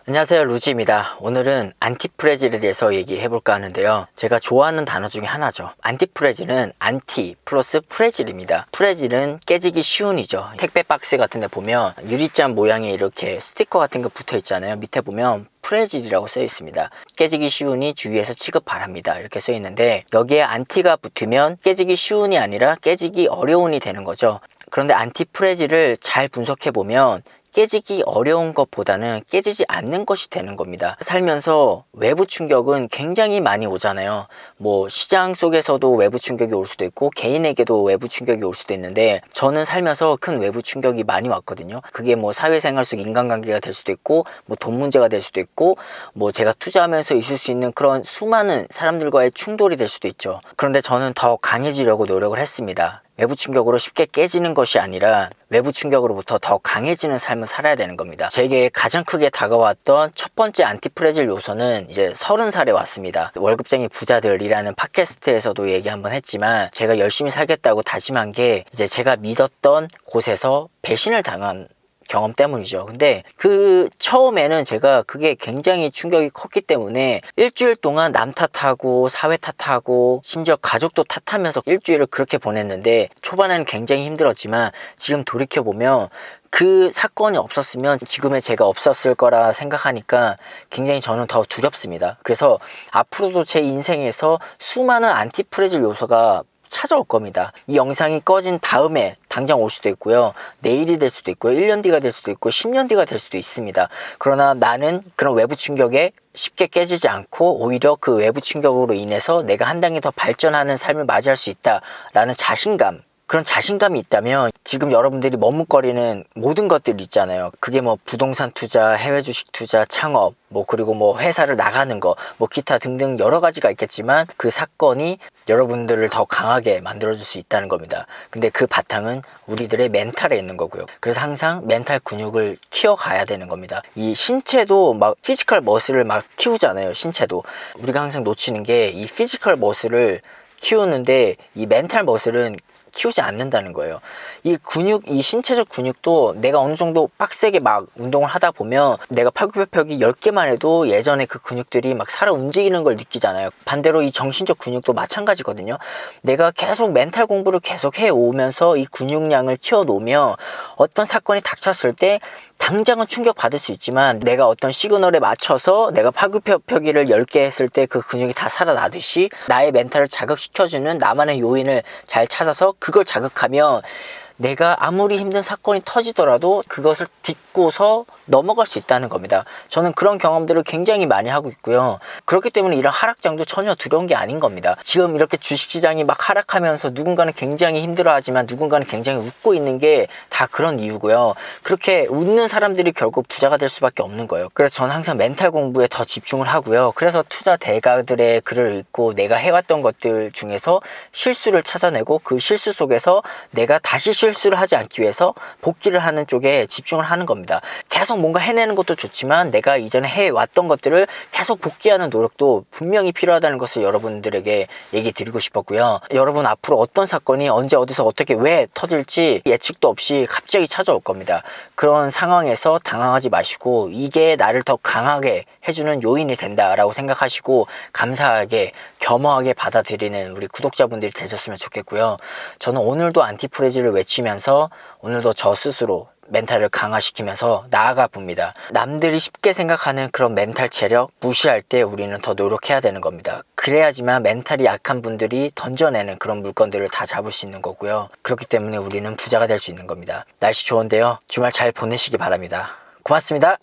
안녕하세요, 루지입니다. 오늘은 안티프레질에 대해서 얘기해볼까 하는데요. 제가 좋아하는 단어 중에 하나죠. 안티프레질은 안티 플러스 프레질입니다. 프레질은 깨지기 쉬운이죠. 택배 박스 같은 데 보면 유리잔 모양의 이렇게 스티커 같은 거 붙어 있잖아요. 밑에 보면 프레질이라고 써 있습니다. 깨지기 쉬우니 주의해서 취급 바랍니다. 이렇게 써 있는데 여기에 안티가 붙으면 깨지기 쉬운이 아니라 깨지기 어려운이 되는 거죠. 그런데 안티프레질을 잘 분석해 보면 깨지기 어려운 것보다는 깨지지 않는 것이 되는 겁니다. 살면서 외부 충격은 굉장히 많이 오잖아요. 뭐 시장 속에서도 외부 충격이 올 수도 있고 개인에게도 외부 충격이 올 수도 있는데 저는 살면서 큰 외부 충격이 많이 왔거든요. 그게 뭐 사회생활 속 인간관계가 될 수도 있고 뭐 돈 문제가 될 수도 있고 뭐 제가 투자하면서 있을 수 있는 그런 수많은 사람들과의 충돌이 될 수도 있죠. 그런데 저는 더 강해지려고 노력을 했습니다. 외부 충격으로 쉽게 깨지는 것이 아니라 외부 충격으로부터 더 강해지는 삶을 살아야 되는 겁니다. 제게 가장 크게 다가왔던 첫 번째 안티프레질 요소는 이제 30살에 왔습니다. 월급쟁이 부자들이라는 팟캐스트에서도 얘기 한번 했지만 제가 열심히 살겠다고 다짐한 게 이제 제가 믿었던 곳에서 배신을 당한 경험 때문이죠. 근데 그 처음에는 제가 그게 굉장히 충격이 컸기 때문에 일주일 동안 남 탓하고 사회 탓하고 심지어 가족도 탓하면서 일주일을 그렇게 보냈는데 초반에는 굉장히 힘들었지만 지금 돌이켜보면 그 사건이 없었으면 지금의 제가 없었을 거라 생각하니까 굉장히 저는 더 두렵습니다. 그래서 앞으로도 제 인생에서 수많은 안티프레질 요소가 찾아올 겁니다. 이 영상이 꺼진 다음에 당장 올 수도 있고요. 내일이 될 수도 있고요. 1년 뒤가 될 수도 있고 10년 뒤가 될 수도 있습니다. 그러나 나는 그런 외부 충격에 쉽게 깨지지 않고 오히려 그 외부 충격으로 인해서 내가 한 단계 더 발전하는 삶을 맞이할 수 있다라는 자신감, 그런 자신감이 있다면 지금 여러분들이 머뭇거리는 모든 것들 있잖아요. 그게 뭐 부동산 투자, 해외 주식 투자, 창업, 뭐 그리고 뭐 회사를 나가는 거, 뭐 기타 등등 여러 가지가 있겠지만 그 사건이 여러분들을 더 강하게 만들어줄 수 있다는 겁니다. 근데 그 바탕은 우리들의 멘탈에 있는 거고요. 그래서 항상 멘탈 근육을 키워가야 되는 겁니다. 이 신체도 막 피지컬 머슬을 막 키우잖아요. 신체도. 우리가 항상 놓치는 게 이 피지컬 머슬을 키우는데 이 멘탈 머슬은 키우지 않는다는 거예요. 이 근육, 이 신체적 근육도 내가 어느 정도 빡세게 막 운동을 하다 보면 내가 팔굽혀펴기 10개만 해도 예전에 그 근육들이 막 살아 움직이는 걸 느끼잖아요. 반대로 이 정신적 근육도 마찬가지거든요. 내가 계속 멘탈 공부를 계속 해오면서 이 근육량을 키워놓으면 어떤 사건이 닥쳤을 때 당장은 충격받을 수 있지만 내가 어떤 시그널에 맞춰서 내가 팔굽혀펴기를 10개 했을 때 그 근육이 다 살아나듯이 나의 멘탈을 자극시켜주는 나만의 요인을 잘 찾아서 그걸 자극하면 내가 아무리 힘든 사건이 터지더라도 그것을 딛고서 넘어갈 수 있다는 겁니다. 저는 그런 경험들을 굉장히 많이 하고 있고요. 그렇기 때문에 이런 하락장도 전혀 두려운 게 아닌 겁니다. 지금 이렇게 주식시장이 막 하락하면서 누군가는 굉장히 힘들어하지만 누군가는 굉장히 웃고 있는 게 다 그런 이유고요. 그렇게 웃는 사람들이 결국 부자가 될 수밖에 없는 거예요. 그래서 저는 항상 멘탈 공부에 더 집중을 하고요. 그래서 투자 대가들의 글을 읽고 내가 해왔던 것들 중에서 실수를 찾아내고 그 실수 속에서 내가 다시 실수를 하지 않기 위해서 복귀를 하는 쪽에 집중을 하는 겁니다. 계속 뭔가 해내는 것도 좋지만 내가 이전에 해왔던 것들을 계속 복귀하는 노력도 분명히 필요하다는 것을 여러분들에게 얘기 드리고 싶었고요. 여러분 앞으로 어떤 사건이 언제 어디서 어떻게 왜 터질지 예측도 없이 갑자기 찾아올 겁니다. 그런 상황에서 당황하지 마시고 이게 나를 더 강하게 해주는 요인이 된다라고 생각하시고 감사하게 겸허하게 받아들이는 우리 구독자분들이 되셨으면 좋겠고요. 저는 오늘도 안티프레질을 외치면서 오늘도 저 스스로 멘탈을 강화시키면서 나아가 봅니다. 남들이 쉽게 생각하는 그런 멘탈 체력 무시할 때 우리는 더 노력해야 되는 겁니다. 그래야지만 멘탈이 약한 분들이 던져내는 그런 물건들을 다 잡을 수 있는 거고요. 그렇기 때문에 우리는 부자가 될 수 있는 겁니다. 날씨 좋은데요. 주말 잘 보내시기 바랍니다. 고맙습니다.